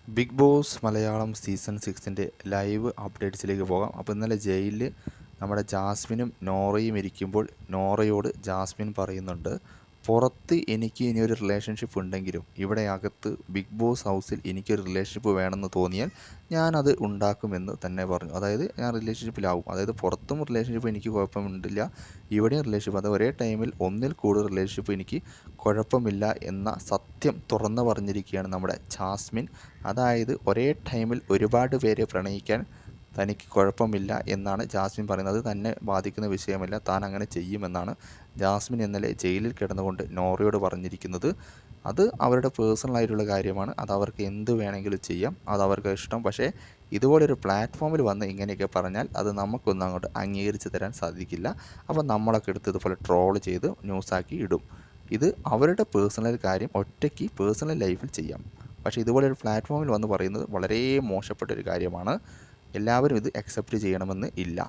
Big Boss Malayalam season 6 live അപ്ഡേറ്റ്സിലേക്ക് പോകാം. അപ്പോൾ ഇന്നലെ ജയിലിൽ നമ്മുടെ ജാസ്മിനും നോറയും ഇരിക്കുമ്പോൾ നോറയോട് ജാസ്മിൻ പറയുന്നുണ്ട്, പുറത്ത് എനിക്ക് ഇനിയൊരു റിലേഷൻഷിപ്പ് ഉണ്ടെങ്കിലും ഇവിടെ അകത്ത് ബിഗ് ബോസ് ഹൗസിൽ എനിക്കൊരു റിലേഷൻഷിപ്പ് വേണമെന്ന് തോന്നിയാൽ ഞാനത് ഉണ്ടാക്കുമെന്ന് തന്നെ പറഞ്ഞു. അതായത് ഞാൻ റിലേഷൻഷിപ്പിലാവും. അതായത് പുറത്തും റിലേഷൻഷിപ്പ് എനിക്ക് കുഴപ്പമുണ്ടില്ല, ഇവിടെയും റിലേഷൻഷിപ്പ്, അത് ഒരേ ടൈമിൽ ഒന്നിൽ കൂടുതൽ റിലേഷൻഷിപ്പ് എനിക്ക് കുഴപ്പമില്ല എന്ന സത്യം തുറന്നു പറഞ്ഞിരിക്കുകയാണ് നമ്മുടെ ജാസ്മിൻ. അതായത് ഒരേ ടൈമിൽ ഒരുപാട് പേരെ പ്രണയിക്കാൻ തനിക്ക് കുഴപ്പമില്ല എന്നാണ് ജാസ്മിൻ പറയുന്നത്. തന്നെ ബാധിക്കുന്ന വിഷയമല്ല, താൻ അങ്ങനെ ചെയ്യുമെന്നാണ് ജാസ്മിൻ ഇന്നലെ ജയിലിൽ കിടന്നുകൊണ്ട് നോറയോട് പറഞ്ഞിരിക്കുന്നത്. അത് അവരുടെ പേഴ്സണലായിട്ടുള്ള കാര്യമാണ്, അത് അവർക്ക് എന്ത് വേണമെങ്കിലും ചെയ്യാം, അത് അവർക്ക് ഇഷ്ടം. പക്ഷേ ഇതുപോലൊരു പ്ലാറ്റ്ഫോമിൽ വന്ന് ഇങ്ങനെയൊക്കെ പറഞ്ഞാൽ അത് നമുക്കൊന്നും അങ്ങോട്ട് അംഗീകരിച്ച് തരാൻ സാധിക്കില്ല. അപ്പോൾ നമ്മളൊക്കെ എടുത്ത് ഇതുപോലെ ട്രോൾ ചെയ്ത് ന്യൂസാക്കി ഇടും. ഇത് അവരുടെ പേഴ്സണൽ കാര്യം ഒറ്റയ്ക്ക് പേഴ്സണൽ ലൈഫിൽ ചെയ്യാം. പക്ഷേ ഇതുപോലൊരു പ്ലാറ്റ്ഫോമിൽ വന്ന് പറയുന്നത് വളരെ മോശപ്പെട്ടൊരു കാര്യമാണ്. എല്ലാവരും ഇത് അക്സെപ്റ്റ് ചെയ്യണമെന്ന് ഇല്ല.